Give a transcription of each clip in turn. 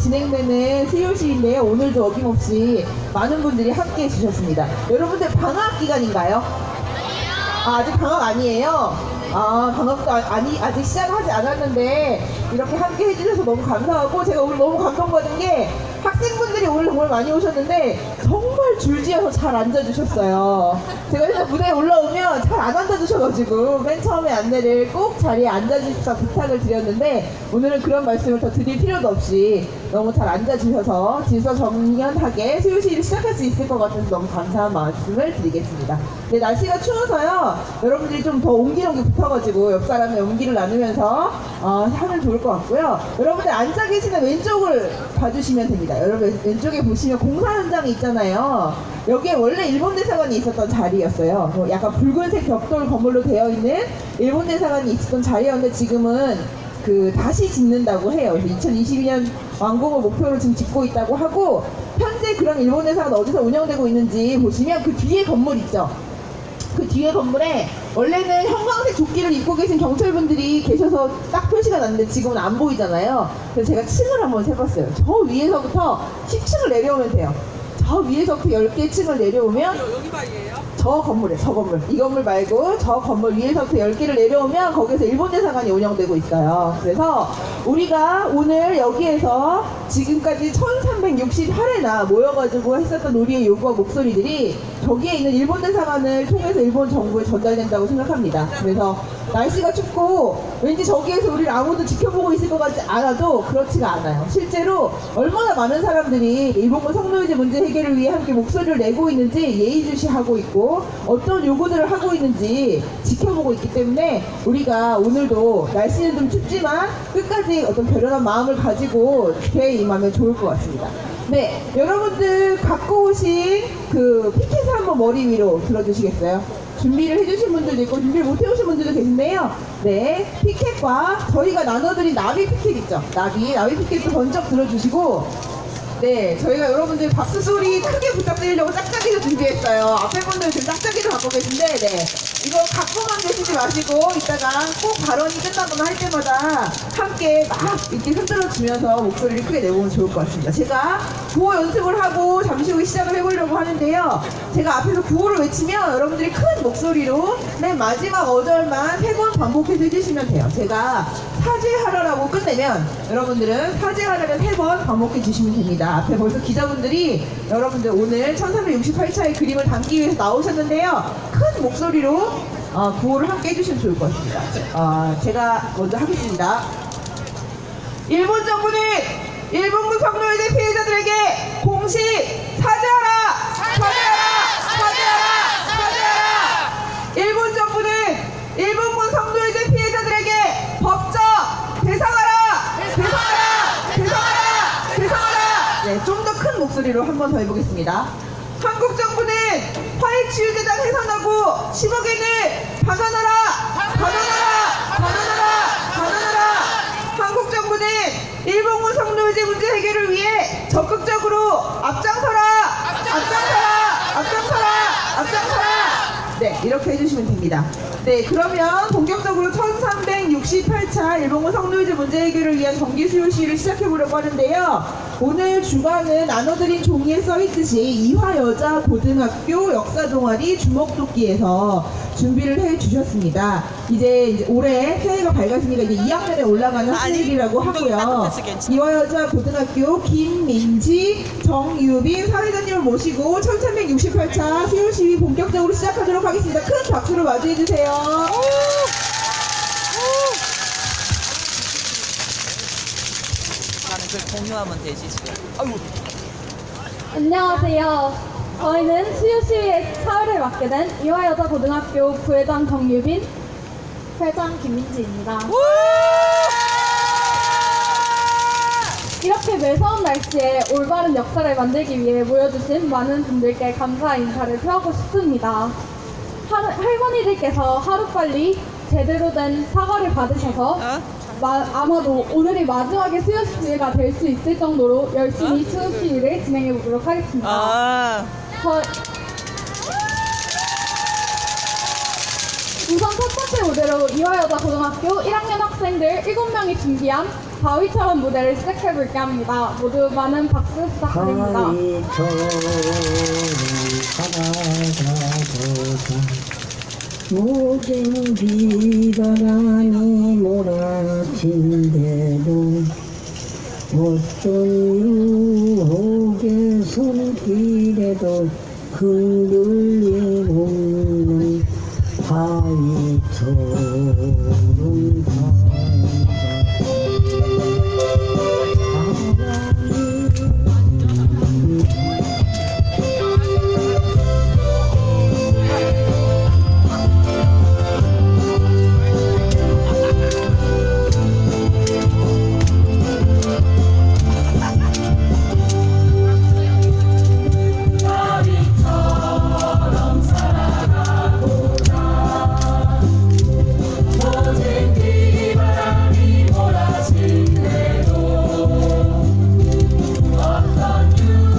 진행되는 수요시인데요. 오늘도 어김없이 많은 분들이 함께 해주셨습니다. 여러분들 방학 기간인가요? 아직 방학 아니에요? 방학도 아직 시작하지 않았는데 이렇게 함께 해주셔서 너무 감사하고, 제가 오늘 너무 감동받은 게 학생분들이 오늘 정말 많이 오셨는데 정말 줄지어서 잘 앉아주셨어요. 제가 일단 무대에 올라오면 잘 안 앉아주셔가지고 맨 처음에 안내를 꼭 자리에 앉아주시자 부탁을 드렸는데, 오늘은 그런 말씀을 더 드릴 필요도 없이 너무 잘 앉아주셔서 질서정연하게 수요시를 시작할 수 있을 것 같아서 너무 감사한 말씀을 드리겠습니다. 네, 날씨가 추워서요, 여러분들이 좀 더 옹기종기 붙어가지고 옆 사람의 온기를 나누면서 하면 좋을 것 같고요. 여러분들 앉아 계시는 왼쪽을 봐주시면 됩니다. 여러분 왼쪽에 보시면 공사 현장이 있잖아요. 여기에 원래 일본 대사관이 있었던 자리였어요. 약간 붉은색 벽돌 건물로 되어 있는 일본 대사관이 있었던 자리였는데, 지금은 다시 짓는다고 해요. 그래서 2022년 완공을 목표로 지금 짓고 있다고 하고, 현재 그런 일본 대사관 어디서 운영되고 있는지 보시면 그 뒤에 건물 있죠. 그 뒤에 건물에 원래는 형광색 조끼를 입고 계신 경찰분들이 계셔서 딱 표시가 났는데 지금은 안 보이잖아요. 그래서 제가 층을 한번 세봤어요. 저 위에서부터 10층을 내려오면 돼요. 저 위에서부터 10개 층을 내려오면 여기 방이에요? 저 건물에, 저 건물, 이 건물 말고 저 건물 위에서부터 10개를 내려오면 거기서 일본 대사관이 운영되고 있어요. 그래서 우리가 오늘 여기에서 지금까지 1368회나 모여가지고 했었던 우리의 요구와 목소리들이 저기에 있는 일본 대사관을 통해서 일본 정부에 전달된다고 생각합니다. 그래서 날씨가 춥고 왠지 저기에서 우리를 아무도 지켜보고 있을 것 같지 않아도 그렇지가 않아요. 실제로 얼마나 많은 사람들이 일본군 성노예제 문제 해결을 위해 함께 목소리를 내고 있는지 예의주시하고 있고, 어떤 요구들을 하고 있는지 지켜보고 있기 때문에 우리가 오늘도 날씨는 좀 춥지만 끝까지 어떤 결연한 마음을 가지고 대회에 임하면 좋을 것 같습니다. 네, 여러분들 갖고 오신 피켓을 한번 머리 위로 들어주시겠어요? 준비를 해주신 분들도 있고 준비를 못 해오신 분들도 계신데요. 네, 피켓과 저희가 나눠드린 나비 피켓 있죠? 나비 피켓도 번쩍 들어주시고, 네, 저희가 여러분들 박수 소리 크게 부탁드리려고 짝짝이도 준비했어요. 앞에 분들 지금 짝짝이도 갖고 계신데, 네, 이거 갖고만 계시지 마시고 이따가 꼭 발언이 끝나거나 할 때마다 함께 막 이렇게 흔들어주면서 목소리를 크게 내보면 좋을 것 같습니다. 제가 구호 연습을 하고 잠시 후에 시작을 해보려고 하는데요. 제가 앞에서 구호를 외치면 여러분들이 큰 목소리로 맨 마지막 어절만 3번 반복해서 해주시면 돼요. 제가 사죄하라라고 끝내면 여러분들은 사죄하라를 3번 반복해 주시면 됩니다. 앞에 벌써 기자분들이 여러분들 오늘 1368차의 그림을 담기 위해서 나오셨는데요. 큰 목소리로 구호를 함께 해주시면 좋을 것 같습니다. 제가 먼저 하겠습니다. 일본 정부는 일본군 성노예제 피해자들에게 공식 사죄하라! 사죄하라! 사죄하라! 사죄하라! 일본 정부는 일본군 성노예제 피해자들에게 법적 배상하라! 배상하라! 배상하라! 배상하라! 네, 좀 더 큰 목소리로 한 번 더 해보겠습니다. 한국 정부는 화해치유재단 해산하고 10억엔을 반환하라! 반환하라! 반환하라! 반환하라! 한국 정부는 일본군 성노예제 문제 해결을 위해 적극적으로 앞장서라! 앞장서라! 앞장서라! 앞장서라! 네, 이렇게 해주시면 됩니다. 네, 그러면 본격적으로 1368차 일본군 성노예제 문제 해결을 위한 정기 수요시를 시작해보려고 하는데요. 오늘 주관은 나눠드린 종이에 써있듯이 이화여자고등학교 역사동아리 주먹도끼에서 준비를 해주셨습니다. 이제 올해 새해가 밝았으니까 이제 2학년에 올라가는 학생들이라고 하고요. 이화여자고등학교 김민지, 정유빈 사회자님을 모시고 1368차 수요시위 본격적으로 시작하도록 하겠습니다. 큰 박수로 맞이해주세요. 나는 그걸 공유하면 되지 지금. 아이고. 안녕하세요. 저희는 수요시위의 사회를 맡게 된 이화여자고등학교 부회장 정유빈, 회장 김민지입니다. 이렇게 매서운 날씨에 올바른 역사를 만들기 위해 모여주신 많은 분들께 감사의 인사를 표하고 싶습니다. 할머니들께서 하루빨리 제대로 된 사과를 받으셔서 아마도 오늘이 마지막에 수요시위가 될 수 있을 정도로 열심히 수요시위를 진행해 보도록 하겠습니다. 우선 첫 번째 무대로 이화여자고등학교 1학년 학생들 7명이 준비한 바위처럼 무대를 시작해볼게 합니다. 모두 많은 박수 부탁드립니다. 바위처럼 살아가보자. 모든 비바람이 몰아친대도 어떤 유혹의 손길에도 흔들림 없는 바위처럼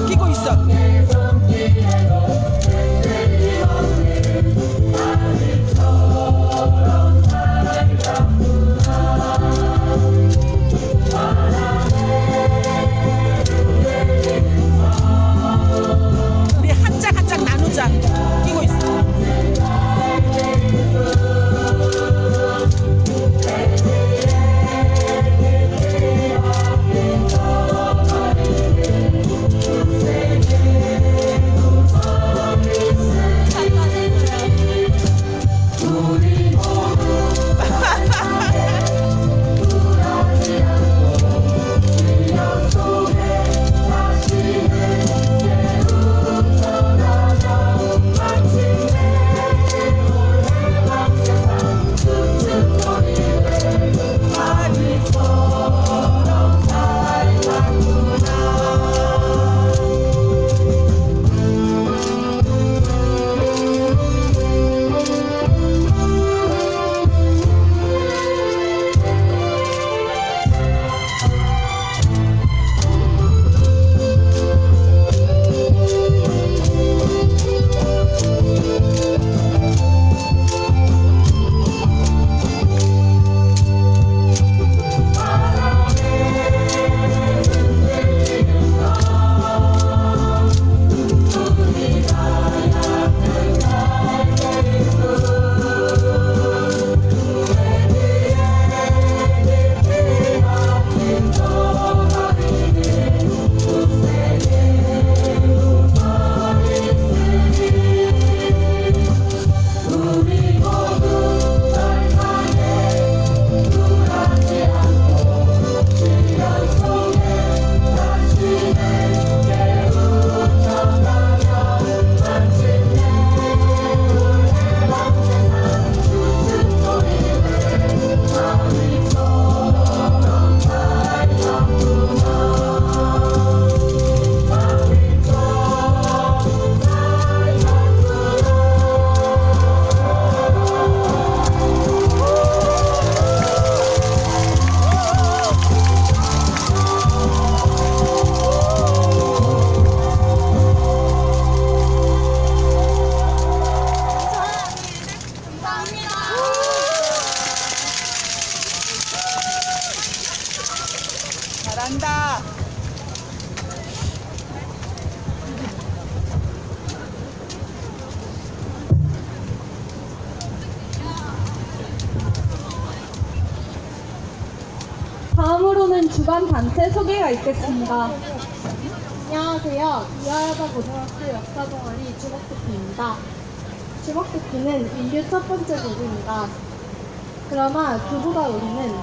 끼고 있어. 우리 한 짝 한 짝 나누자. 끼고 있어. 잘한다. 다음으로는 주간 단체 소개가 있겠습니다. 안녕하세요. 이하여자 고등학교 역사 동아리 주먹도끼입니다. 주먹도끼는 인류 첫 번째 도구입니다. 그러나 그보다 우리는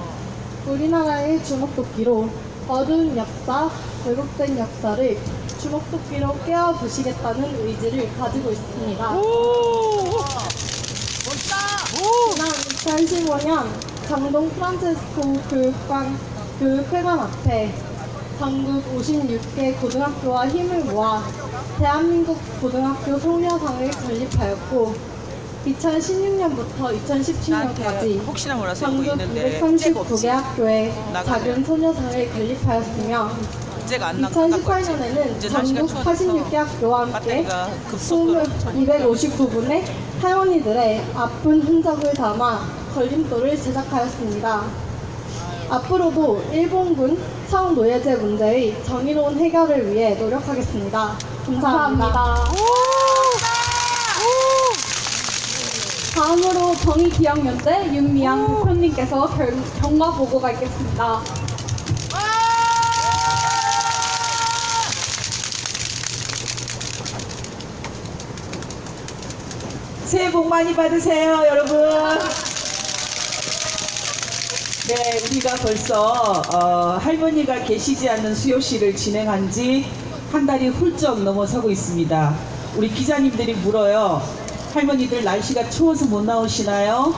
우리나라의 주먹도끼로 어두운 역사, 왜곡된 역사를 주먹도끼로 깨어부시겠다는 의지를 가지고 있습니다. 지난 2015년 장동 프란체스코 교육회관 앞에 전국 56개 고등학교와 힘을 모아 대한민국 고등학교 소녀상을 건립하였고 2016년부터 2017년까지 혹시나 몰라서 이거 전국 있는데 239개 학교에 나가면. 작은 소녀상을 건립하였으며 문제가 안 나갈 2018년에는 이제 전국 86개 학교와 함께 배터리가 급속도로 259분의 할머니들의 아픈 흔적을 담아 걸림돌을 제작하였습니다. 앞으로도 일본군 성노예제 문제의 정의로운 해결을 위해 노력하겠습니다. 감사합니다. 다음으로 정의기억연대 윤미향 대표님께서 경과 보고가 있겠습니다. 새해 복 많이 받으세요, 여러분. 네, 우리가 벌써 할머니가 계시지 않는 수요시를 진행한 지 한 달이 훌쩍 넘어서고 있습니다. 우리 기자님들이 물어요. 할머니들 날씨가 추워서 못 나오시나요?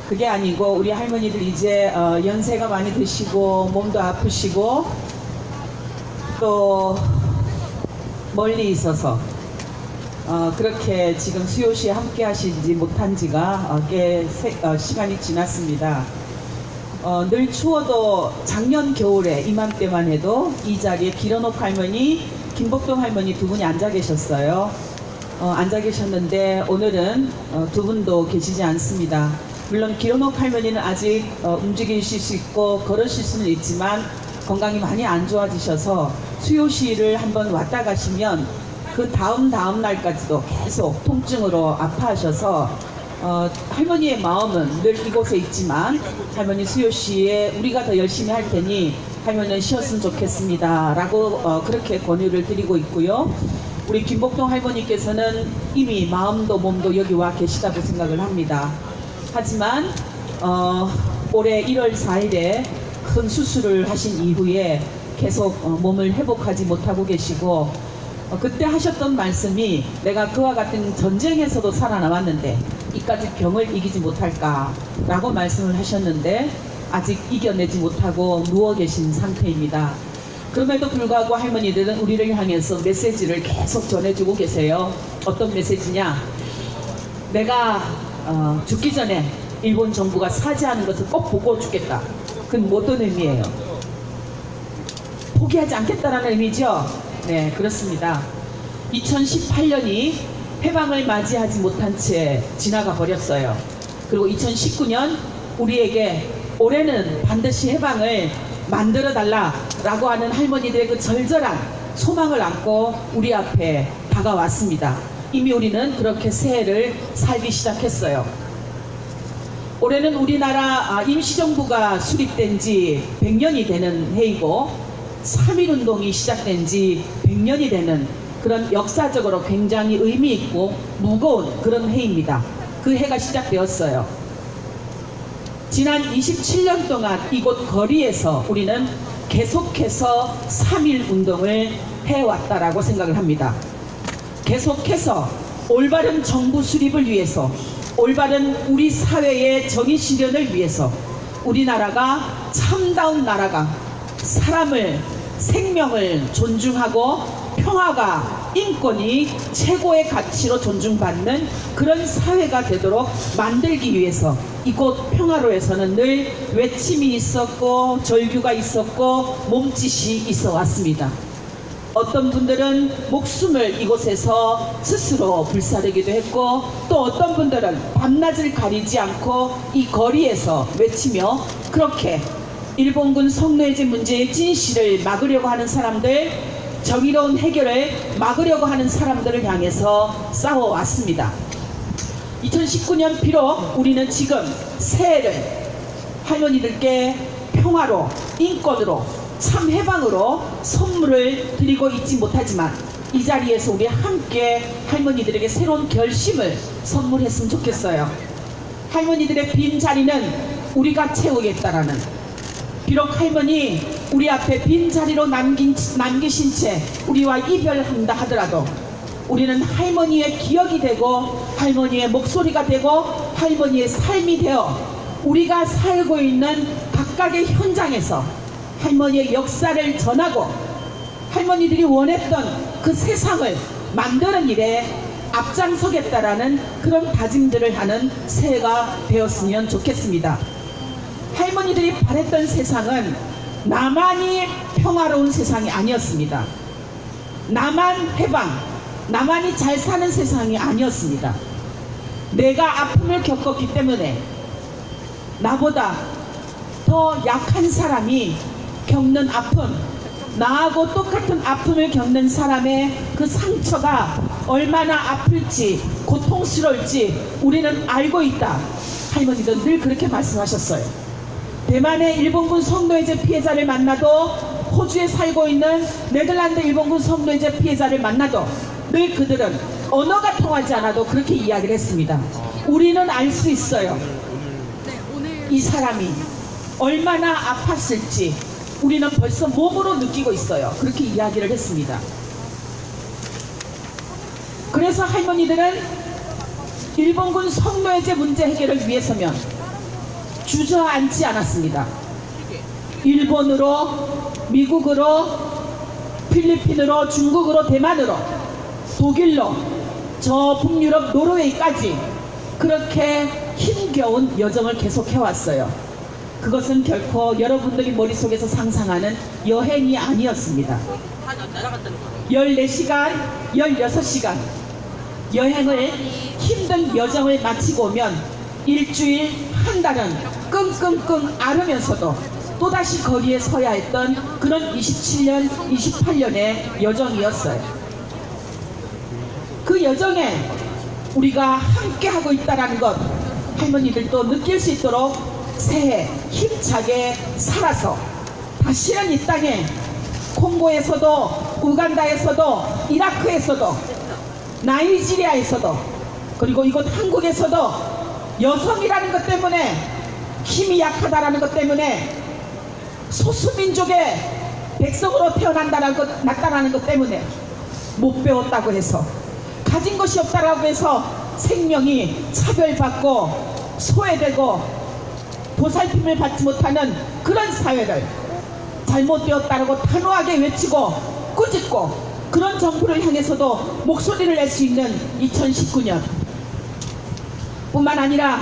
그게 아니고 우리 할머니들 이제 연세가 많이 드시고 몸도 아프시고 또 멀리 있어서 그렇게 지금 수요시에 함께 하시지 못한 지가 꽤 시간이 지났습니다. 늘 추워도 작년 겨울에 이맘때만 해도 이 자리에 길어놓 할머니, 김복동 할머니 두 분이 앉아 계셨어요. 앉아 계셨는데 오늘은 두 분도 계시지 않습니다. 물론 길어놓 할머니는 아직 움직이실 수 있고 걸으실 수는 있지만 건강이 많이 안 좋아지셔서 수요시를 한번 왔다 가시면 그 다음 날까지도 계속 통증으로 아파하셔서 할머니의 마음은 늘 이곳에 있지만 할머니 수요시에 우리가 더 열심히 할 테니 할머니는 쉬었으면 좋겠습니다 라고 그렇게 권유를 드리고 있고요. 우리 김복동 할머니께서는 이미 마음도 몸도 여기 와 계시다고 생각을 합니다. 하지만 올해 1월 4일에 큰 수술을 하신 이후에 계속 몸을 회복하지 못하고 계시고 그때 하셨던 말씀이 내가 그와 같은 전쟁에서도 살아남았는데 이까지 병을 이기지 못할까 라고 말씀을 하셨는데 아직 이겨내지 못하고 누워 계신 상태입니다. 그럼에도 불구하고 할머니들은 우리를 향해서 메시지를 계속 전해주고 계세요. 어떤 메시지냐? 내가 죽기 전에 일본 정부가 사죄하는 것을 꼭 보고 죽겠다. 그건 어떤 의미예요? 포기하지 않겠다라는 의미죠? 네, 그렇습니다. 2018년이 해방을 맞이하지 못한 채 지나가 버렸어요. 그리고 2019년 우리에게 올해는 반드시 해방을 만들어 달라라고 하는 할머니들의 그 절절한 소망을 안고 우리 앞에 다가왔습니다. 이미 우리는 그렇게 새해를 살기 시작했어요. 올해는 우리나라 임시정부가 수립된 지 100년이 되는 해이고 3.1운동이 시작된 지 100년이 되는 그런 역사적으로 굉장히 의미 있고 무거운 그런 해입니다. 그 해가 시작되었어요. 지난 27년 동안 이곳 거리에서 우리는 계속해서 3.1운동을 해왔다라고 생각을 합니다. 계속해서 올바른 정부 수립을 위해서, 올바른 우리 사회의 정의 실현을 위해서 우리나라가 참다운 나라가 사람을, 생명을 존중하고 평화가, 인권이 최고의 가치로 존중받는 그런 사회가 되도록 만들기 위해서 이곳 평화로에서는 늘 외침이 있었고 절규가 있었고 몸짓이 있어 왔습니다. 어떤 분들은 목숨을 이곳에서 스스로 불사르기도 했고 또 어떤 분들은 밤낮을 가리지 않고 이 거리에서 외치며 그렇게 일본군 성노예제 문제의 진실을 막으려고 하는 사람들, 정의로운 해결을 막으려고 하는 사람들을 향해서 싸워왔습니다. 2019년 비록 우리는 지금 새해를 할머니들께 평화로, 인권으로, 참 해방으로 선물을 드리고 있지 못하지만 이 자리에서 우리 함께 할머니들에게 새로운 결심을 선물했으면 좋겠어요. 할머니들의 빈 자리는 우리가 채우겠다라는, 비록 할머니 우리 앞에 빈자리로 남기신 채 우리와 이별한다 하더라도 우리는 할머니의 기억이 되고 할머니의 목소리가 되고 할머니의 삶이 되어 우리가 살고 있는 각각의 현장에서 할머니의 역사를 전하고 할머니들이 원했던 그 세상을 만드는 일에 앞장서겠다라는 그런 다짐들을 하는 새해가 되었으면 좋겠습니다. 할머니들이 바랬던 세상은 나만이 평화로운 세상이 아니었습니다. 나만 해방, 나만이 잘 사는 세상이 아니었습니다. 내가 아픔을 겪었기 때문에 나보다 더 더 약한 사람이 겪는 아픔, 나하고 똑같은 아픔을 겪는 사람의 그 상처가 얼마나 아플지, 고통스러울지 우리는 알고 있다. 할머니도 늘 그렇게 말씀하셨어요. 대만의 일본군 성노예제 피해자를 만나도, 호주에 살고 있는 네덜란드 일본군 성노예제 피해자를 만나도 늘 그들은 언어가 통하지 않아도 그렇게 이야기를 했습니다. 우리는 알 수 있어요. 이 사람이 얼마나 아팠을지 우리는 벌써 몸으로 느끼고 있어요. 그렇게 이야기를 했습니다. 그래서 할머니들은 일본군 성노예제 문제 해결을 위해서면 주저앉지 않았습니다. 일본으로, 미국으로, 필리핀으로, 중국으로, 대만으로, 독일로, 저 북유럽 노르웨이까지 그렇게 힘겨운 여정을 계속해왔어요. 그것은 결코 여러분들이 머릿속에서 상상하는 여행이 아니었습니다. 14시간, 16시간 여행을, 힘든 여정을 마치고 오면 일주일, 한 달은 끙끙끙 앓으면서도 또다시 거리에 서야 했던 그런 27년, 28년의 여정이었어요. 그 여정에 우리가 함께 하고 있다는 것, 할머니들도 느낄 수 있도록 새해 힘차게 살아서 다시는 이 땅에 콩고에서도, 우간다에서도, 이라크에서도, 나이지리아에서도, 그리고 이곳 한국에서도 여성이라는 것 때문에, 힘이 약하다라는 것 때문에, 소수민족의 백성으로 났다라는 것 때문에 못 배웠다고 해서, 가진 것이 없다라고 해서 생명이 차별받고 소외되고 보살핌을 받지 못하는 그런 사회를 잘못되었다라고 단호하게 외치고 꾸짖고, 그런 정부를 향해서도 목소리를 낼 수 있는 2019년 뿐만 아니라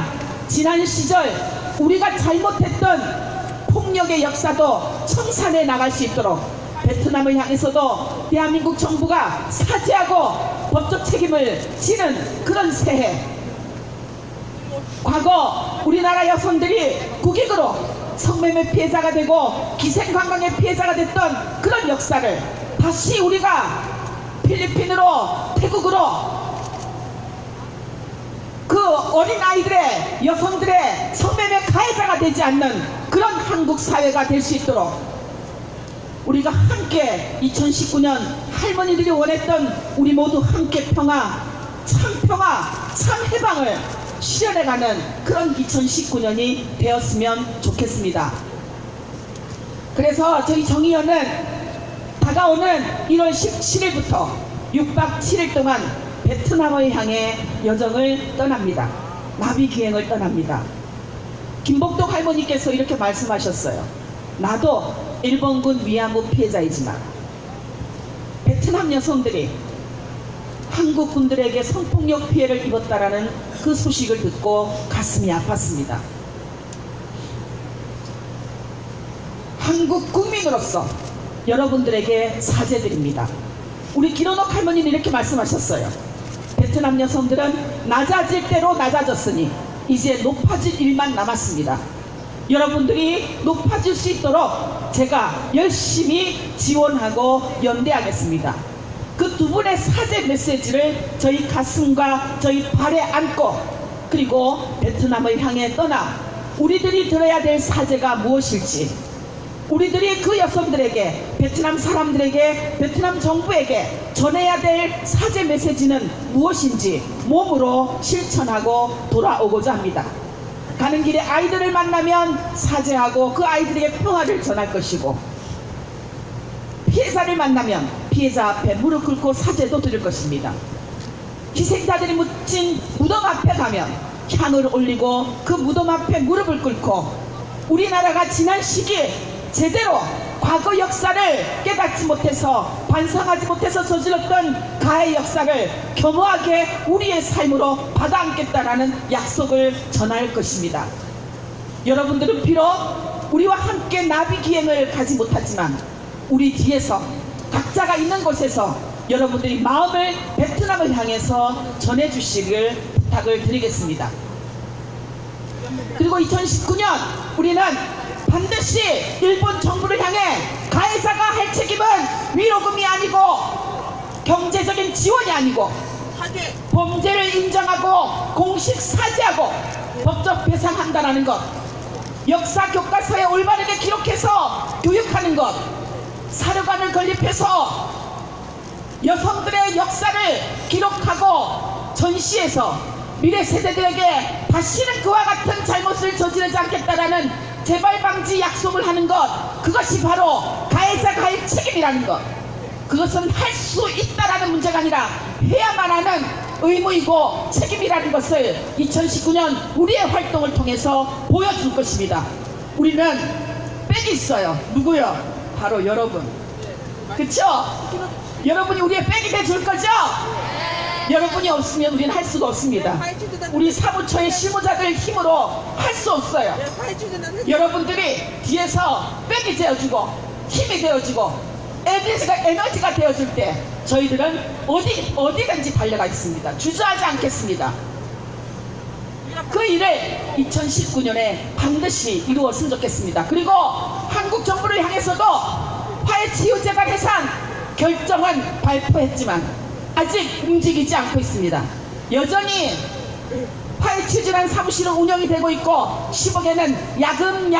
지난 시절 우리가 잘못했던 폭력의 역사도 청산해 나갈 수 있도록 베트남을 향해서도 대한민국 정부가 사죄하고 법적 책임을 지는 그런 새해, 과거 우리나라 여성들이 국익으로 성매매 피해자가 되고 기생관광의 피해자가 됐던 그런 역사를 다시 우리가 필리핀으로, 태국으로 그 어린아이들의, 여성들의 성매매 가해자가 되지 않는 그런 한국 사회가 될 수 있도록 우리가 함께 2019년 할머니들이 원했던 우리 모두 함께 평화, 참 해방을 실현해가는 그런 2019년이 되었으면 좋겠습니다. 그래서 저희 정의연은 다가오는 1월 17일부터 6박 7일 동안 베트남을 향해 여정을 떠납니다. 나비기행을 떠납니다. 김복동 할머니께서 이렇게 말씀하셨어요. 나도 일본군 위안부 피해자이지만 베트남 여성들이 한국 군들에게 성폭력 피해를 입었다라는 그 소식을 듣고 가슴이 아팠습니다. 한국 국민으로서 여러분들에게 사죄드립니다. 우리 기로녹 할머니는 이렇게 말씀하셨어요. 베트남 여성들은 낮아질 대로 낮아졌으니 이제 높아질 일만 남았습니다. 여러분들이 높아질 수 있도록 제가 열심히 지원하고 연대하겠습니다. 그 두 분의 사죄 메시지를 저희 가슴과 저희 발에 안고, 그리고 베트남을 향해 떠나 우리들이 들어야 될 사죄가 무엇일지, 우리들이 그 여성들에게, 베트남 사람들에게, 베트남 정부에게 전해야 될 사죄 메시지는 무엇인지 몸으로 실천하고 돌아오고자 합니다. 가는 길에 아이들을 만나면 사죄하고 그 아이들에게 평화를 전할 것이고, 피해자를 만나면 피해자 앞에 무릎 꿇고 사죄도 드릴 것입니다. 희생자들이 묻힌 무덤 앞에 가면 향을 올리고 그 무덤 앞에 무릎을 꿇고, 우리나라가 지난 시기에 제대로 과거 역사를 깨닫지 못해서, 반성하지 못해서 저질렀던 가해 역사를 겸허하게 우리의 삶으로 받아안겠다라는 약속을 전할 것입니다. 여러분들은 비록 우리와 함께 나비기행을 가지 못하지만 우리 뒤에서, 각자가 있는 곳에서 여러분들이 마음을 베트남을 향해서 전해주시길 부탁을 드리겠습니다. 그리고 2019년 우리는 반드시 일본 정부를 향해 가해자가 할 책임은 위로금이 아니고 경제적인 지원이 아니고 범죄를 인정하고 공식 사죄하고 법적 배상한다라는 것, 역사 교과서에 올바르게 기록해서 교육하는 것, 사료관을 건립해서 여성들의 역사를 기록하고 전시해서 미래 세대들에게 다시는 그와 같은 잘못을 저지르지 않겠다라는 재발 방지 약속을 하는 것, 그것이 바로 가해자가 할 책임이라는 것. 그것은 할 수 있다라는 문제가 아니라 해야만 하는 의무이고 책임이라는 것을 2019년 우리의 활동을 통해서 보여줄 것입니다. 우리는 백이 있어요. 누구요? 바로 여러분. 그쵸? 여러분이 우리의 백이 돼줄 거죠? 여러분이 없으면 우리는 할 수가 없습니다. 우리 사무처의 실무자들 힘으로 할 수 없어요. 여러분들이 뒤에서 백이 되어주고 힘이 되어주고 에너지가 되어줄 때 저희들은 어디든지 달려가 있습니다. 주저하지 않겠습니다. 그 일을 2019년에 반드시 이루었으면 좋겠습니다. 그리고 한국 정부를 향해서도 화해치유재발 해산 결정은 발표했지만 아직 움직이지 않고 있습니다. 여전히 화해치유재단 사무실은 운영이 되고 있고 10억에는 야금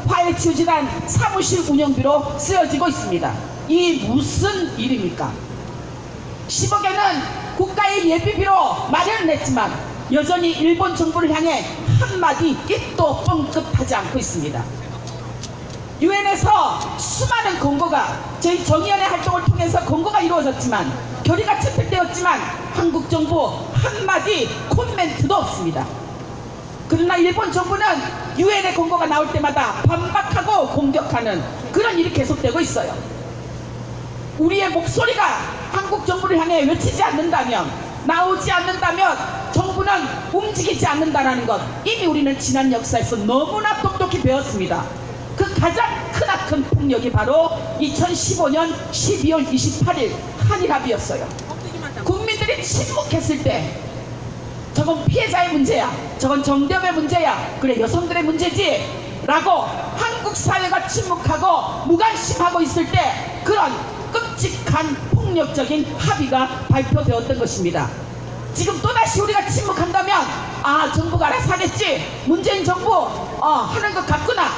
화해치유재단 사무실 운영비로 쓰여지고 있습니다. 이 무슨 일입니까? 10억에는 국가의 예비비로 마련했지만 여전히 일본 정부를 향해 한마디 입도 뻥끗하지 않고 있습니다. 유엔에서 수많은 권고가 저희 정의연의 활동을 통해서 권고가 이루어졌지만 결의가 채택되었지만 한국 정부 한마디 코멘트도 없습니다. 그러나 일본 정부는 유엔의 권고가 나올 때마다 반박하고 공격하는 그런 일이 계속되고 있어요. 우리의 목소리가 한국 정부를 향해 외치지 않는다면, 나오지 않는다면 정부는 움직이지 않는다는 것, 이미 우리는 지난 역사에서 너무나 똑똑히 배웠습니다. 그 가장 크나큰 폭력이 바로 2015년 12월 28일 한일합의였어요. 국민들이 침묵했을 때 저건 피해자의 문제야, 저건 정대협의 문제야, 그래 여성들의 문제지 라고 한국 사회가 침묵하고 무관심하고 있을 때 그런 끔찍한 폭력적인 합의가 발표되었던 것입니다. 지금 또다시 우리가 침묵한다면 정부가 알아서 하겠지, 문재인 정부 하는 것 같구나,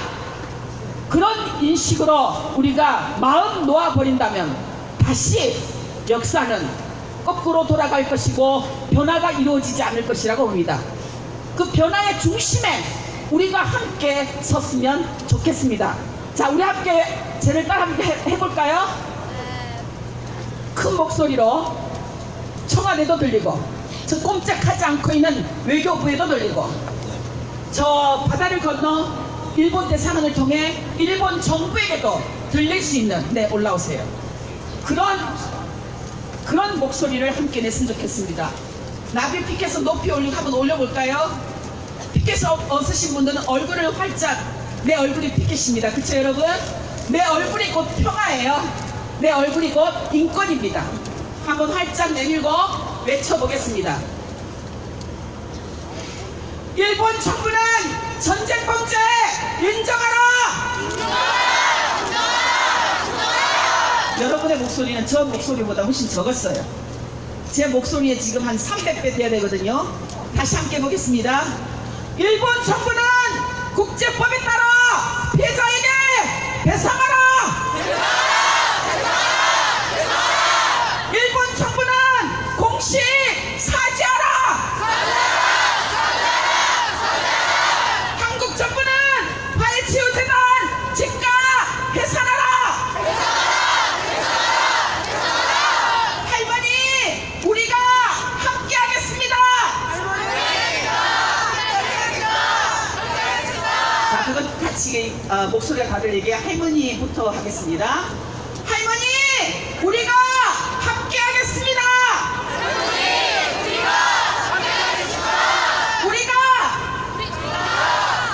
그런 인식으로 우리가 마음 놓아버린다면 다시 역사는 거꾸로 돌아갈 것이고 변화가 이루어지지 않을 것이라고 봅니다. 그 변화의 중심에 우리가 함께 섰으면 좋겠습니다. 자, 우리 함께 제를 따라 함께 해볼까요? 큰 목소리로 청와대도 들리고 저 꼼짝하지 않고 있는 외교부에도 들리고 저 바다를 건너 일본 대사관을 통해 일본 정부에게도 들릴 수 있는, 네, 올라오세요. 그런 목소리를 함께 냈으면 좋겠습니다. 나비 피켓을 높이 올리고 한번 올려볼까요? 피켓이 없으신 분들은 얼굴을 활짝, 내 얼굴이 피켓입니다. 그쵸 여러분? 내 얼굴이 곧 평화예요. 내 얼굴이 곧 인권입니다. 한번 활짝 내밀고 외쳐보겠습니다. 일본 정부는 전쟁 범죄 인정하라! 여러분의 목소리는 저 목소리보다 훨씬 적었어요. 제 목소리에 지금 한 300배 돼야 되거든요. 다시 함께 보겠습니다. 일본 정부는 국제법에 따라 피해자에게 배상하라! 일본 정부는 공식 사죄하라! 한국 정부는 화해치유재단 즉각 해산하라! 할머니, 우리가 함께 하겠습니다! 자, 그건 같이 목소리가 다들 얘기해. 할머니부터 하겠습니다. 할머니, 우리가 함께 하겠습니다! 우리가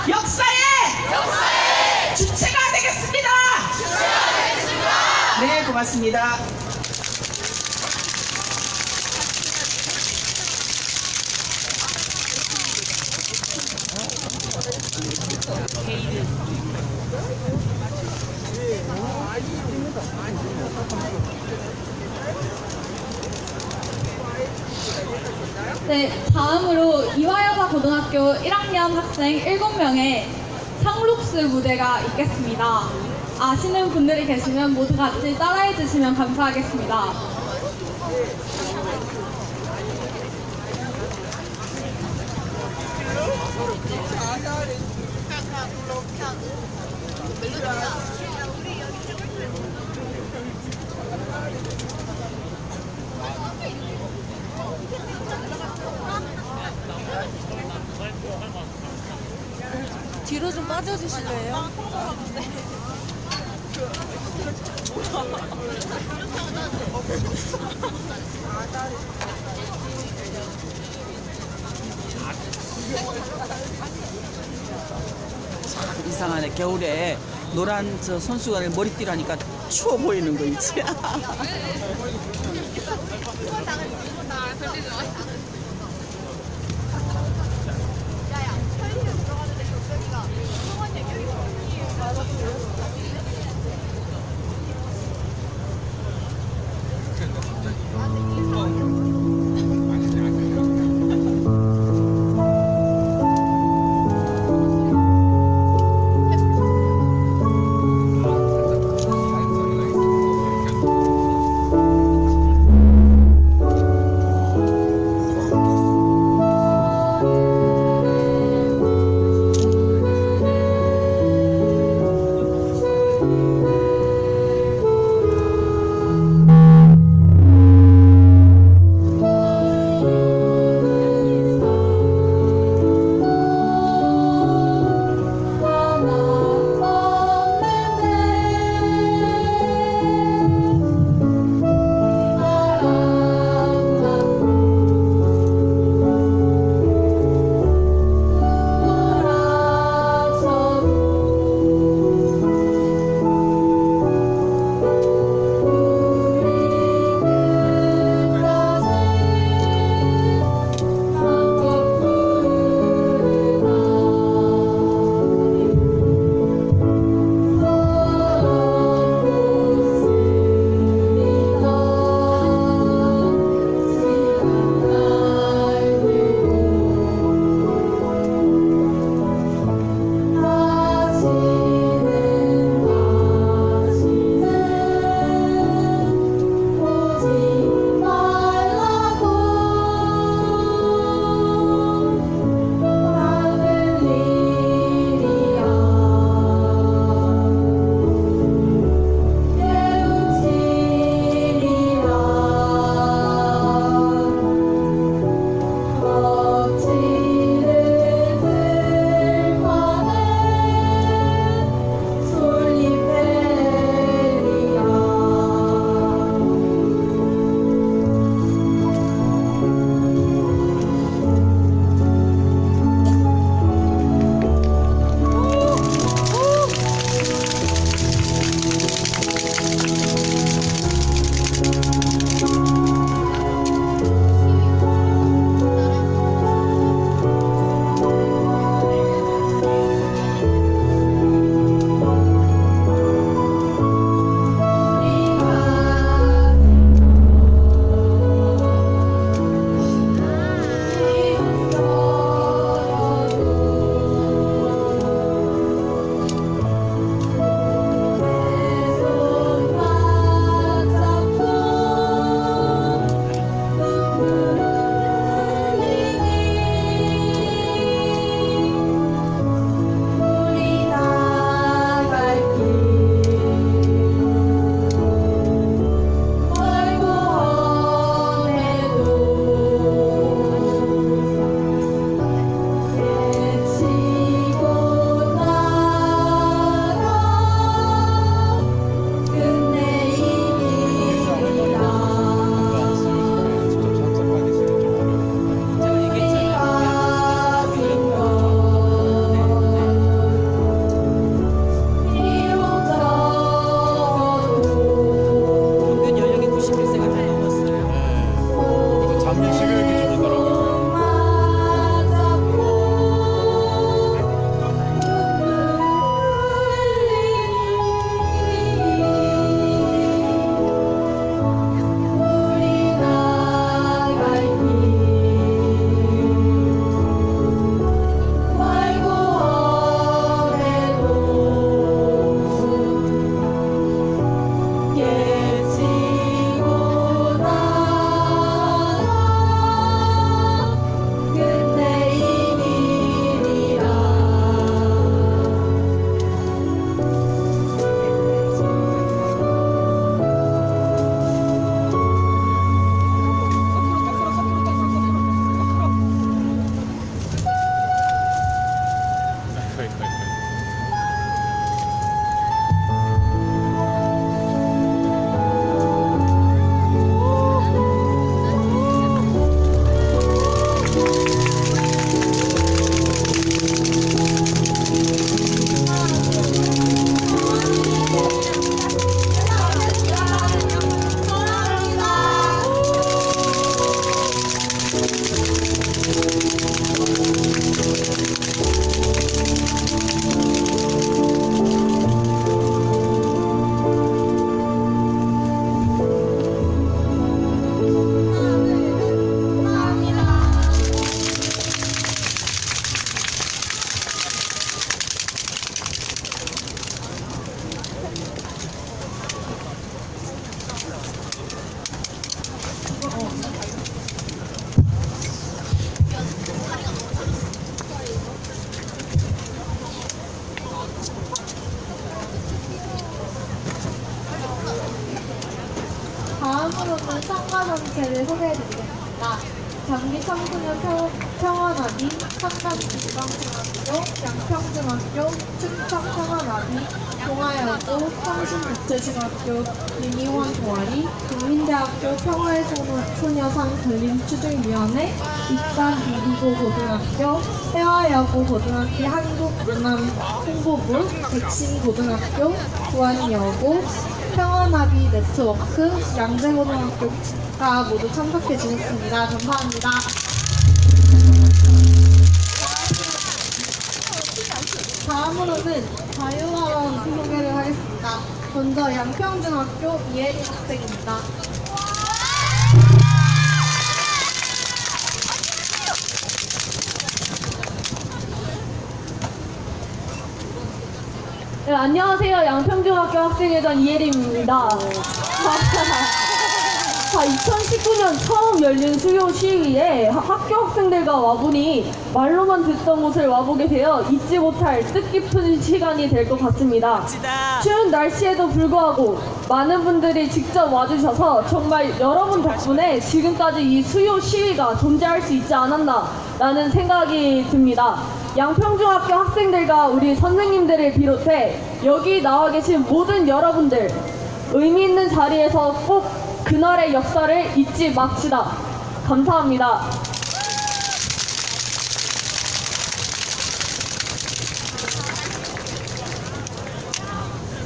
역사의 주체가 되겠습니다! 네, 고맙습니다. 네, 다음으로 이화여자고등학교 1학년 학생 7명의 상록스 무대가 있겠습니다. 아시는 분들이 계시면 모두 같이 따라해 주시면 감사하겠습니다. 뒤로 좀 빠져주실래요? 참 이상하네. 겨울에 노란 저 손수건을 머리띠로 하니까 추워 보이는 거 있지? 다음으로는 성가정체를 소개해드리겠습니다. 경기 청소년 평화나비, 상담중앙중학교, 양평중학교, 충청평화나비, 동아여고, 성신국제중학교, 유니원 동아리, 국민대학교 평화의 소녀상 건립추진위원회, 익산 미리고 고등학교, 해화여고 고등학교 한국문화 홍보부, 백신고등학교, 부안여고, 평화나비 네트워크, 양재고등학교가 모두 참석해 주셨습니다. 감사합니다. 다음으로는 자유발언 소개를 하겠습니다. 먼저 양평중학교 이혜린 학생입니다. 네, 안녕하세요. 양평중학교 학생회장 이혜림입니다. 2019년 처음 열린 수요 시위에 학교 학생들과 와보니 말로만 듣던 곳을 와보게 되어 잊지 못할 뜻깊은 시간이 될 것 같습니다. 추운 날씨에도 불구하고 많은 분들이 직접 와주셔서 정말 여러분 덕분에 지금까지 이 수요 시위가 존재할 수 있지 않았나라는 생각이 듭니다. 양평중학교 학생들과 우리 선생님들을 비롯해 여기 나와 계신 모든 여러분들 의미 있는 자리에서 꼭 그날의 역사를 잊지 맙시다. 감사합니다.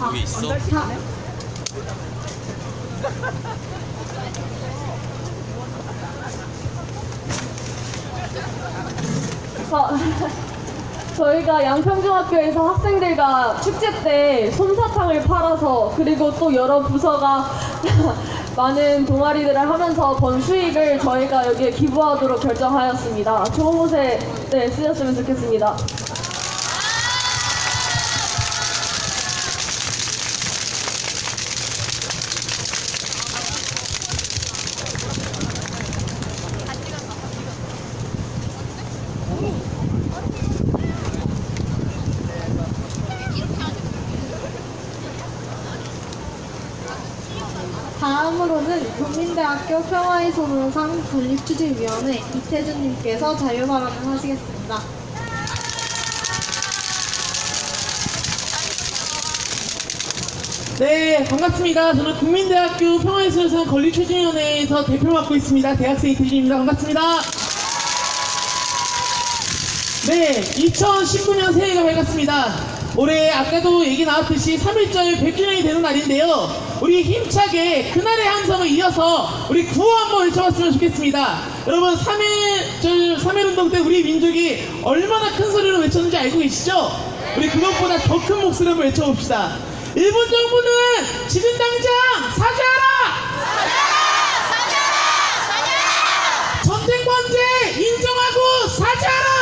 여기 있어? 저희가 양평중학교에서 학생들과 축제 때 솜사탕을 팔아서 그리고 또 여러 부서가 많은 동아리들을 하면서 번 수익을 저희가 여기에 기부하도록 결정하였습니다. 좋은 곳에 쓰였으면 좋겠습니다. 다음으로는 국민대학교 평화의 소녀상 건립추진위원회 이태준님께서 자유발언을 하시겠습니다. 네, 반갑습니다. 저는 국민대학교 평화의 소녀상 건립추진위원회에서 대표 맡고 있습니다. 대학생 이태준입니다. 반갑습니다. 네, 2019년 새해가 밝았습니다. 올해 아까도 얘기 나왔듯이 3.1절 100주년이 되는 날인데요. 우리 힘차게 그날의 함성을 이어서 우리 구호 한번 외쳐봤으면 좋겠습니다. 여러분 3.1운동 때 우리 민족이 얼마나 큰 소리로 외쳤는지 알고 계시죠? 우리 그것보다 더 큰 목소리로 한번 외쳐봅시다. 일본 정부는 지금 당장 사죄하라! 전쟁 범죄 인정하고 사죄하라!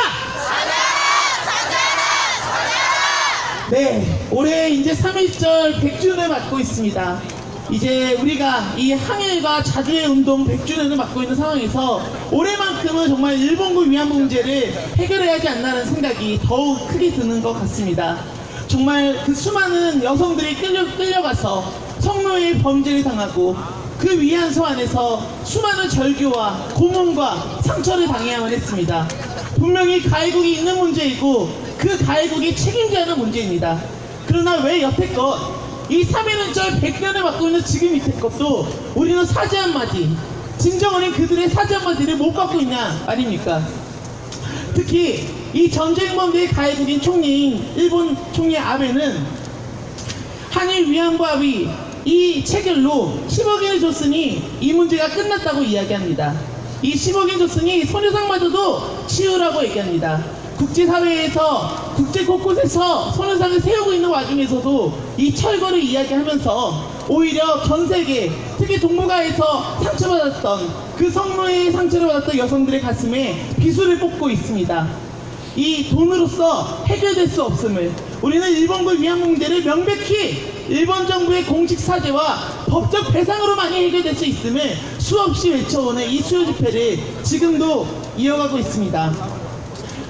네, 올해 이제 3.1절 100주년을 맞고 있습니다. 이제 우리가 이 항일과 자주의 운동 100주년을 맞고 있는 상황에서 올해만큼은 정말 일본군 위안부 문제를 해결해야 하지 않나라는 생각이 더욱 크게 드는 것 같습니다. 정말 그 수많은 여성들이 끌려가서 성노예 범죄를 당하고 그 위안소 안에서 수많은 절규와 고문과 상처를 당해야만 했습니다. 분명히 가해국이 있는 문제이고 그 가해국이 책임져야 하는 문제입니다. 그러나 왜 여태껏 이 3.1운절 100년을 맞고 있는 지금 이태껏도 우리는 사죄 한마디, 진정 어린 그들의 사죄 한마디를 못 받고 있냐 말입니까? 특히 이 전쟁범죄의 가해국인 총리인 일본 총리 아베는 한일 위안부 합의 이 체결로 10억엔을 줬으니 이 문제가 끝났다고 이야기합니다. 이 10억엔 줬으니 소녀상마저도 치우라고 얘기합니다. 국제사회에서 국제 곳곳에서 소녀상을 세우고 있는 와중에서도 이 철거를 이야기하면서 오히려 전 세계 특히 동북아에서 상처받았던 그 성노예의 상처를 받았던 여성들의 가슴에 비수를 뽑고 있습니다. 이 돈으로서 해결될 수 없음을 우리는 일본군 위안부 문제를 명백히 일본 정부의 공식 사죄와 법적 배상으로만이 해결될 수 있음을 수없이 외쳐오는 이 수요 집회를 지금도 이어가고 있습니다.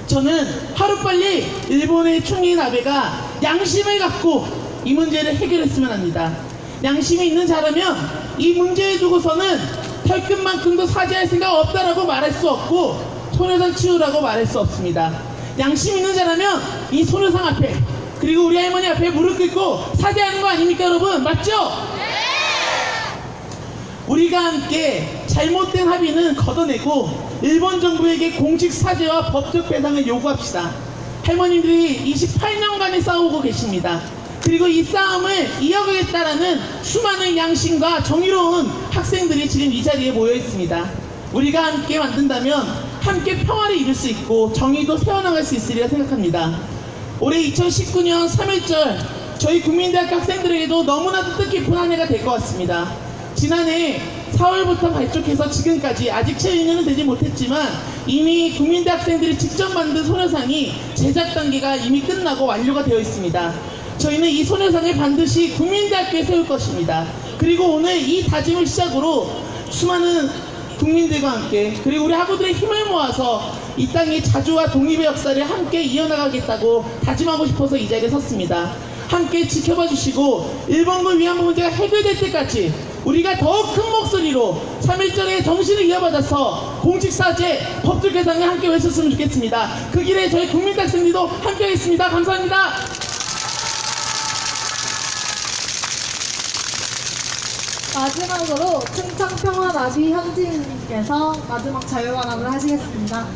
저는 하루빨리 일본의 총리인 아베가 양심을 갖고 이 문제를 해결했으면 합니다. 양심이 있는 자라면 이 문제에 두고서는 털끝만큼도 사죄할 생각 없다라고 말할 수 없고 소녀상 치우라고 말할 수 없습니다. 양심 있는 자라면 이 소녀상 앞에 그리고 우리 할머니 앞에 무릎 꿇고 사죄하는 거 아닙니까 여러분? 맞죠? 우리가 함께 잘못된 합의는 걷어내고 일본 정부에게 공식 사죄와 법적 배상을 요구합시다. 할머님들이 28년간에 싸우고 계십니다. 그리고 이 싸움을 이어가겠다라는 수많은 양심과 정의로운 학생들이 지금 이 자리에 모여 있습니다. 우리가 함께 만든다면 함께 평화를 이룰 수 있고 정의도 세워나갈 수 있으리라 생각합니다. 올해 2019년 3일절 저희 국민대학교 학생들에게도 너무나도 뜻깊은 한 해가 될 것 같습니다. 지난해 4월부터 발족해서 지금까지 아직 채 1년은 되지 못했지만 이미 국민대 학생들이 직접 만든 소녀상이 제작 단계가 이미 끝나고 완료가 되어 있습니다. 저희는 이 소녀상을 반드시 국민대학교에 세울 것입니다. 그리고 오늘 이 다짐을 시작으로 수많은 국민들과 함께 그리고 우리 학우들의 힘을 모아서 이 땅의 자주와 독립의 역사를 함께 이어나가겠다고 다짐하고 싶어서 이 자리에 섰습니다. 함께 지켜봐 주시고 일본군 위안부 문제가 해결될 때까지 우리가 더욱 큰 목소리로 3.1절의 정신을 이어받아서 공직사죄, 법적 배상을 함께 외쳤으면 좋겠습니다. 그 길에 저희 국민대학생들도 함께 하겠습니다. 감사합니다. 마지막으로 충청평화나비 현진님께서 마지막 자유발언을 하시겠습니다.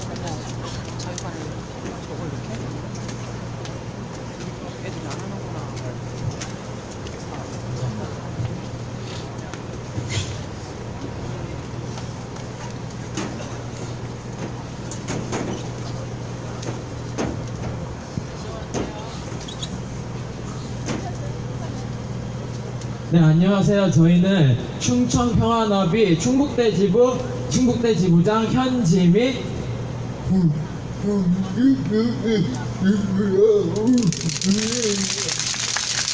네, 안녕하세요. 저희는 충청평화나비 충북대 지부장 현지민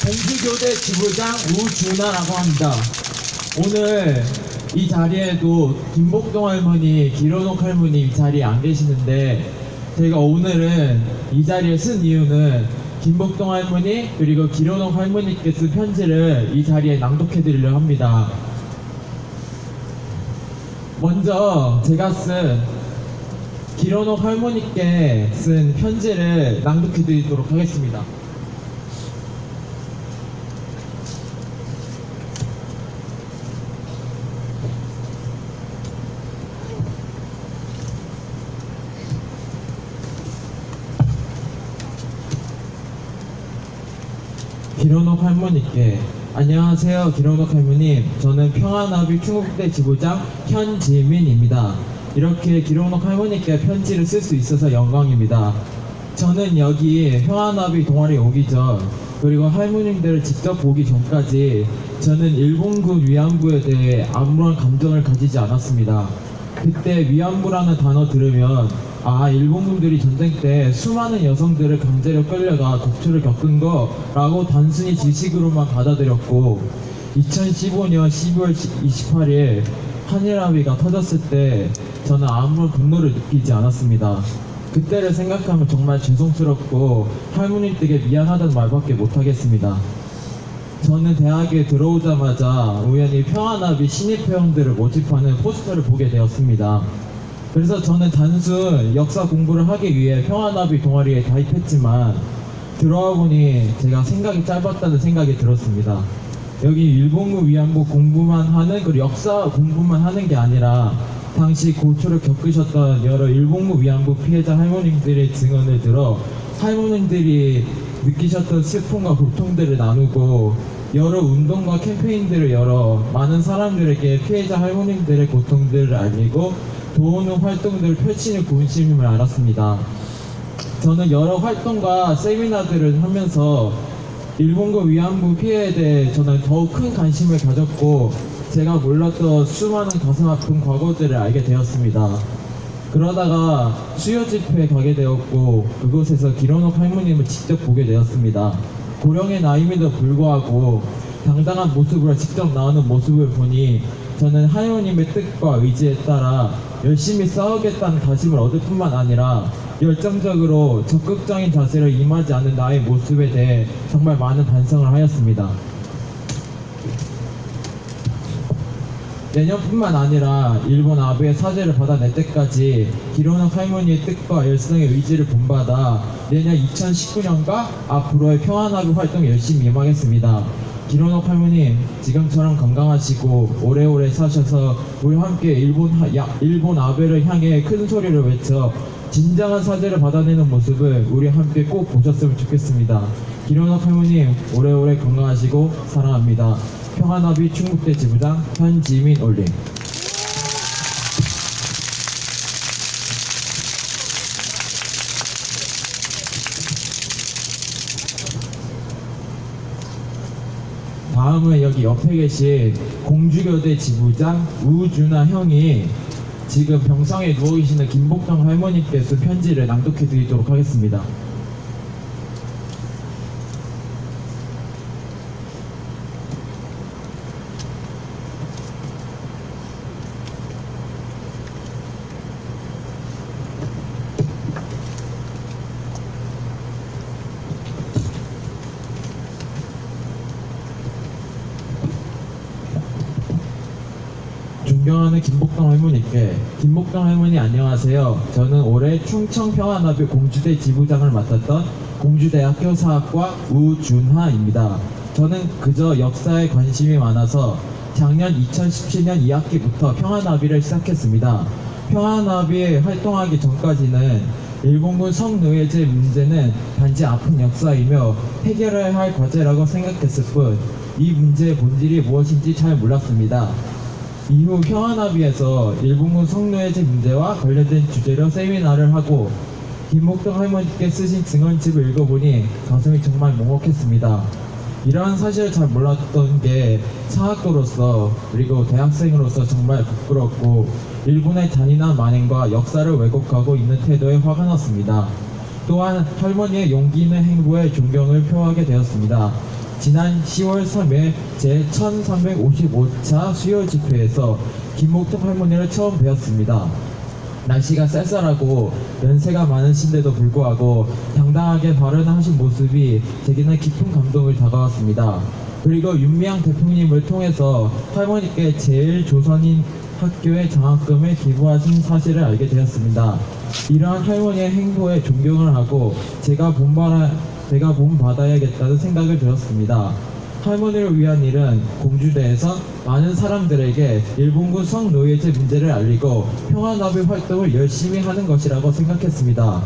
공주교대 지부장 우준하라고 합니다. 오늘 이 자리에도 김복동 할머니, 기론옥 할머니 이 자리에 안 계시는데 제가 오늘은 이 자리에 쓴 이유는 김복동 할머니 그리고 기론옥 할머니께 쓴 편지를 이 자리에 낭독해 드리려 합니다. 먼저 제가 쓴 기론옥 할머니께 쓴 편지를 낭독해 드리도록 하겠습니다. 기론옥 할머니께 안녕하세요. 기론옥 할머님, 저는 평화나비 충북대 지부장 현지민입니다. 이렇게 기론옥 할머니께 편지를 쓸 수 있어서 영광입니다. 저는 여기 평화나비 동아리 오기 전 그리고 할머님들을 직접 보기 전까지 저는 일본군 위안부에 대해 아무런 감정을 가지지 않았습니다. 그때 위안부라는 단어 들으면 일본군들이 전쟁 때 수많은 여성들을 강제로 끌려가 독초를 겪은 거라고 단순히 지식으로만 받아들였고 2015년 12월 28일 한일합의가 터졌을 때 저는 아무런 분노를 느끼지 않았습니다. 그때를 생각하면 정말 죄송스럽고 할머님들에게 미안하다는 말밖에 못하겠습니다. 저는 대학에 들어오자마자 우연히 평화나비 신입회원들을 모집하는 포스터를 보게 되었습니다. 그래서 저는 단순 역사 공부를 하기 위해 평화나비 동아리에 가입했지만 들어와 보니 제가 생각이 짧았다는 생각이 들었습니다. 여기 일본군 위안부 공부만 하는 그리고 역사 공부만 하는 게 아니라 당시 고초를 겪으셨던 여러 일본군 위안부 피해자 할머님들의 증언을 들어 할머님들이 느끼셨던 슬픔과 고통들을 나누고 여러 운동과 캠페인들을 열어 많은 사람들에게 피해자 할머님들의 고통들을 알리고 도우는 활동들을 펼치는 군심임을 알았습니다. 저는 여러 활동과 세미나들을 하면서 일본군 위안부 피해에 대해 저는 더욱 큰 관심을 가졌고 제가 몰랐던 수많은 가슴 아픈 과거들을 알게 되었습니다. 그러다가 수요 집회에 가게 되었고 그곳에서 기론옥 할머님을 직접 보게 되었습니다. 고령의 나이임에도 불구하고 당당한 모습으로 직접 나오는 모습을 보니 저는 하나님의 뜻과 의지에 따라 열심히 싸우겠다는 다짐을 얻을 뿐만 아니라 열정적으로 적극적인 자세로 임하지 않는 나의 모습에 대해 정말 많은 반성을 하였습니다. 내년뿐만 아니라 일본 아베의 사죄를 받아낼 때까지 기로노 할머니의 뜻과 열성의 의지를 본받아 내년 2019년과 앞으로의 평화나비 활동 열심히 임하겠습니다. 기로노 할머님, 지금처럼 건강하시고 오래오래 사셔서 우리 함께 일본 아베를 향해 큰 소리를 외쳐 진정한 사죄를 받아내는 모습을 우리 함께 꼭 보셨으면 좋겠습니다. 기로노 할머님, 오래오래 건강하시고 사랑합니다. 평화나비 충북대 지부장 현지민 올림. 다음은 여기 옆에 계신 공주교대 지부장 우준하 형이 지금 병상에 누워 계시는 김복정 할머니께 쓴 편지를 낭독해 드리도록 하겠습니다. 존경하는 김복동 할머니께, 김복동 할머니 안녕하세요. 저는 올해 충청평화나비 공주대 지부장을 맡았던 공주대학교 사학과 우준하입니다. 저는 그저 역사에 관심이 많아서 작년 2017년 2학기부터 평화나비를 시작했습니다. 평화나비에 활동하기 전까지는 일본군 성노예제 문제는 단지 아픈 역사이며 해결해야 할 과제라고 생각했을 뿐 이 문제의 본질이 무엇인지 잘 몰랐습니다. 이후 평화나비에서 일본군 성노예제 문제와 관련된 주제로 세미나를 하고 김복동 할머니께 쓰신 증언집을 읽어보니 가슴이 정말 먹먹했습니다. 이러한 사실을 잘 몰랐던 게 사학도로서 그리고 대학생으로서 정말 부끄럽고 일본의 잔인한 만행과 역사를 왜곡하고 있는 태도에 화가 났습니다. 또한 할머니의 용기 있는 행보에 존경을 표하게 되었습니다. 지난 10월 3일 제1355차 수요 집회에서 김복동 할머니를 처음 뵈었습니다. 날씨가 쌀쌀하고 연세가 많으신데도 불구하고 당당하게 발언을 하신 모습이 제게는 깊은 감동을 다가왔습니다. 그리고 윤미향 대표님을 통해서 할머니께 제일조선인 학교의 장학금을 기부하신 사실을 알게 되었습니다. 이러한 할머니의 행보에 존경을 하고 제가 본받아야겠다는 생각을 들었습니다. 할머니를 위한 일은 공주대에서 많은 사람들에게 일본군 성노예제 문제를 알리고 평화나비 활동을 열심히 하는 것이라고 생각했습니다.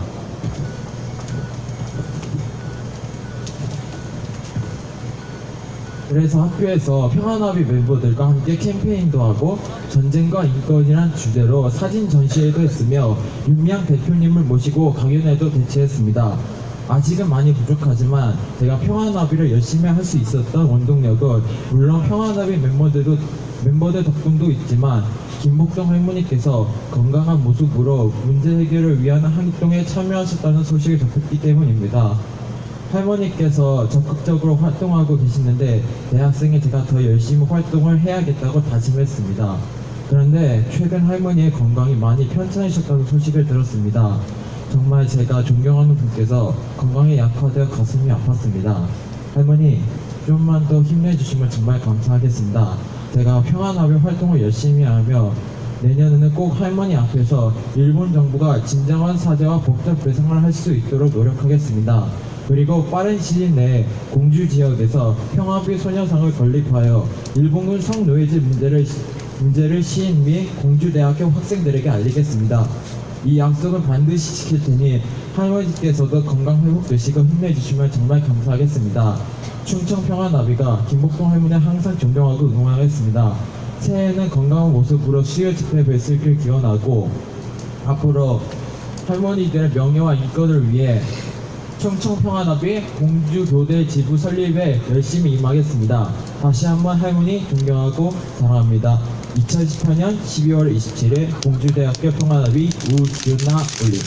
그래서 학교에서 평화나비 멤버들과 함께 캠페인도 하고 전쟁과 인권이란 주제로 사진 전시회도 했으며 윤미향 대표님을 모시고 강연회도 개최했습니다. 아직은 많이 부족하지만 제가 평화나비를 열심히 할 수 있었던 원동력은 물론 평화나비 멤버들 덕분도 있지만 김복동 할머니께서 건강한 모습으로 문제 해결을 위한 활동에 참여하셨다는 소식을 접했기 때문입니다. 할머니께서 적극적으로 활동하고 계시는데 대학생이 제가 더 열심히 활동을 해야겠다고 다짐했습니다. 그런데 최근 할머니의 건강이 많이 편찮으셨다는 소식을 들었습니다. 정말 제가 존경하는 분께서 건강에 약화되어 가슴이 아팠습니다. 할머니, 좀만 더 힘내주시면 정말 감사하겠습니다. 제가 평화나비 활동을 열심히 하며 내년에는 꼭 할머니 앞에서 일본 정부가 진정한 사죄와 법적 배상을 할 수 있도록 노력하겠습니다. 그리고 빠른 시일 내에 공주 지역에서 평화비 소녀상을 건립하여 일본군 성노예제 문제를 시인 및 공주대학교 학생들에게 알리겠습니다. 이 약속은 반드시 지킬 테니 할머니께서도 건강 회복되시고 힘내주시면 정말 감사하겠습니다. 충청평화나비가 김복동 할머니 항상 존경하고 응원하겠습니다. 새해에는 건강한 모습으로 수요 집회 뵀을 기원하고 앞으로 할머니들의 명예와 인권을 위해 충청평화나비 공주교대 지부 설립에 열심히 임하겠습니다. 다시 한번 할머니 존경하고 사랑합니다. 2018년 12월 27일 공주대학교 평화나비 우준하 올림.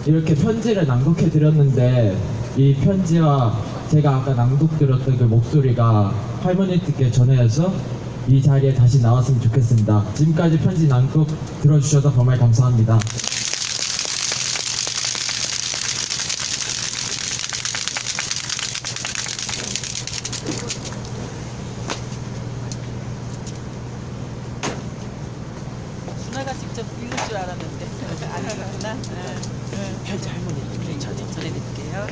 이렇게 편지를 낭독해 드렸는데 이 편지와 제가 아까 낭독 드렸던 그 목소리가 할머니께 전해져서 이 자리에 다시 나왔으면 좋겠습니다. 지금까지 편지 낭독 들어주셔서 정말 감사합니다. 현재 할머니께 전해드릴게요.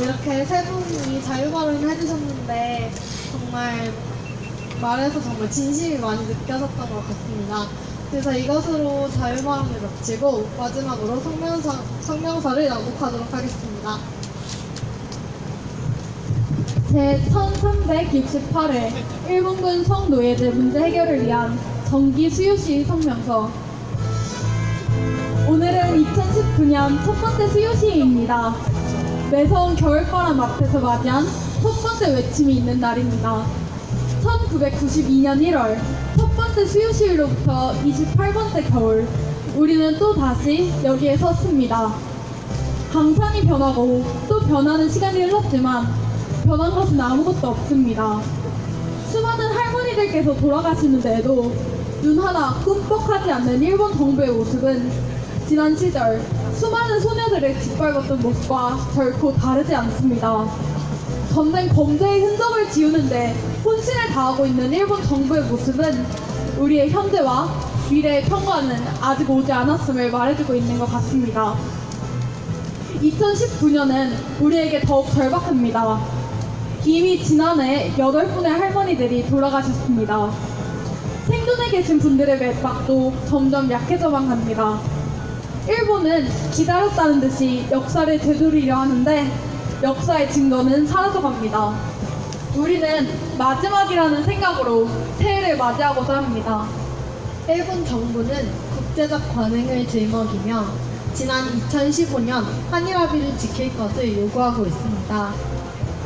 이렇게 세 분이 자유발언을 해주셨는데 정말 말에서 정말 진심이 많이 느껴졌던 것 같습니다. 그래서 이것으로 자유발언을 마치고 마지막으로 성명서를 낭독하도록 하겠습니다. 제1368회 일본군 성노예제 문제 해결을 위한 정기 수요시 성명서. 오늘은 2019년 첫 번째 수요시입니다. 매서운 겨울바람 앞에서 맞이한 첫 번째 외침이 있는 날입니다. 1992년 1월 첫 번째 수요시로부터 28번째 겨울, 우리는 또 다시 여기에 섰습니다. 강산이 변하고 또 변하는 시간이 흘렀지만 변한 것은 아무것도 없습니다. 수많은 할머니들께서 돌아가시는데도 눈 하나 꿈뻑하지 않는 일본 정부의 모습은 지난 시절 수많은 소녀들을 짓밟았던 모습과 결코 다르지 않습니다. 전쟁 범죄의 흔적을 지우는데 혼신을 다하고 있는 일본 정부의 모습은 우리의 현재와 미래의 평화는 아직 오지 않았음을 말해주고 있는 것 같습니다. 2019년은 우리에게 더욱 절박합니다. 이미 지난해 8분의 할머니들이 돌아가셨습니다. 생존에 계신 분들의 맥박도 점점 약해져만 갑니다. 일본은 기다렸다는 듯이 역사를 되돌리려 하는데 역사의 증거는 사라져갑니다. 우리는 마지막이라는 생각으로 새해를 맞이하고자 합니다. 일본 정부는 국제적 관행을 짊어지며 지난 2015년 한일합의를 지킬 것을 요구하고 있습니다.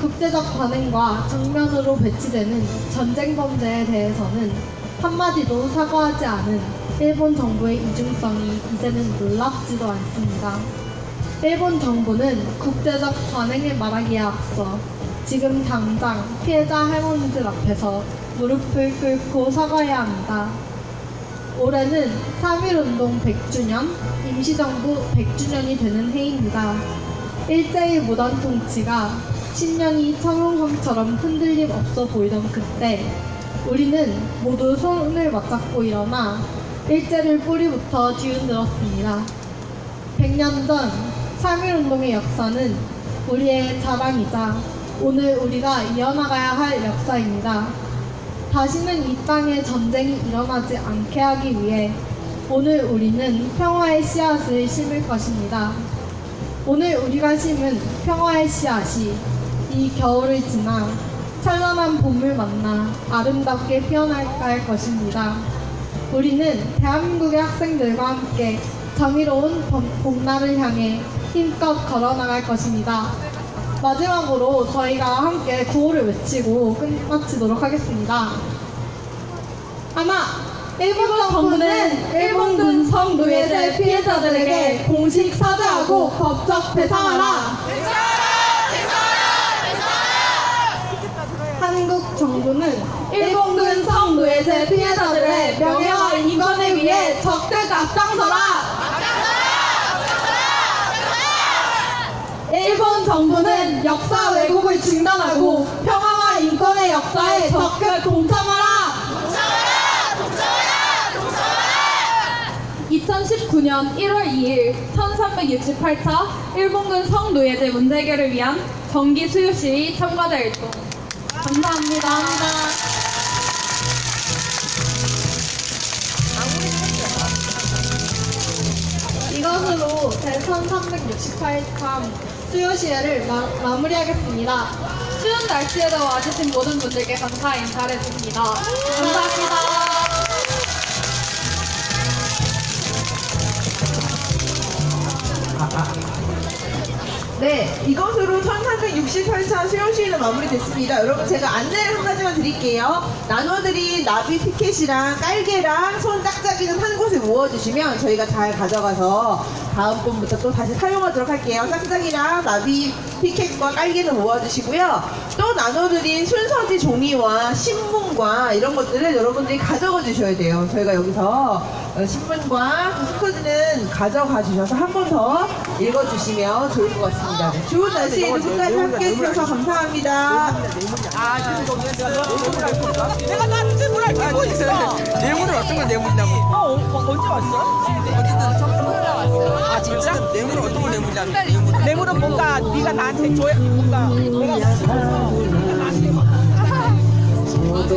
국제적 관행과 정면으로 배치되는 전쟁 범죄에 대해서는 한마디도 사과하지 않은 일본 정부의 이중성이 이제는 놀랍지도 않습니다. 일본 정부는 국제적 관행을 말하기에 앞서 지금 당장 피해자 할머니들 앞에서 무릎을 꿇고 사과해야 합니다. 올해는 3.1운동 100주년, 임시정부 100주년이 되는 해입니다. 일제의 무단 통치가 10년이 청룡성처럼 흔들림 없어 보이던 그때 우리는 모두 손을 맞잡고 일어나 일제를 뿌리부터 뒤흔들었습니다. 100년 전 3.1운동의 역사는 우리의 자랑이자 오늘 우리가 이어나가야 할 역사입니다. 다시는 이 땅에 전쟁이 일어나지 않게 하기 위해 오늘 우리는 평화의 씨앗을 심을 것입니다. 오늘 우리가 심은 평화의 씨앗이 이 겨울을 지나 찬란한 봄을 만나 아름답게 피어날까 할 것입니다. 우리는 대한민국의 학생들과 함께 정의로운 봄날을 향해 힘껏 걸어나갈 것입니다. 마지막으로 저희가 함께 구호를 외치고 끝마치도록 하겠습니다. 하나, 일본 정부는 일본군 성노예제 피해자들에게 공식 사죄하고 법적 배상하라. 한국 정부는 일본군 성노예제 피해자들의 명예와 인권을 위해 적극 앞장서라. 일본 정부는 역사 왜곡을 중단하고 평화와 인권의 역사에 적극 동참하라. 2019년 1월 2일 1368차 일본군 성노예제 문제 해결을 위한 정기 수요시 참가자 일동. 감사합니다. 이것으로 제1368참 수요시회를 마무리하겠습니다. 추운 날씨에도 와주신 모든 분들께 감사 인사를 드립니다. 감사합니다. 네, 이것으로 1368차 수요시위는 마무리됐습니다. 여러분 제가 안내를 한 가지만 드릴게요. 나눠드린 나비 피켓이랑 깔개랑 손 짝짝이는 한 곳에 모아주시면 저희가 잘 가져가서 다음번부터 또 다시 사용하도록 할게요. 짝짝이랑 나비 피켓과 깔개는 모아주시고요. 또 나눠드린 순서지 종이와 신문과 이런 것들을 여러분들이 가져가 주셔야 돼요. 저희가 여기서 신문과 순서지는 가져가 주셔서 한 번 더 읽어주시면 좋을 것 같습니다. 감사합니다. 좋은 날씨에도 끝까지 함께 해주셔서 감사합니다. 내가 나한테 뭐랄 게 뭐 있어? 뇌물은 어떤 걸 뇌물이냐고? 언제 왔어? 어쨌든 전부터 왔어. 아 진짜? 뇌물은 어떤 걸 뇌물이냐고? 뇌물은 뭔가 네가 나한테 줘야 뭔가 내가 모두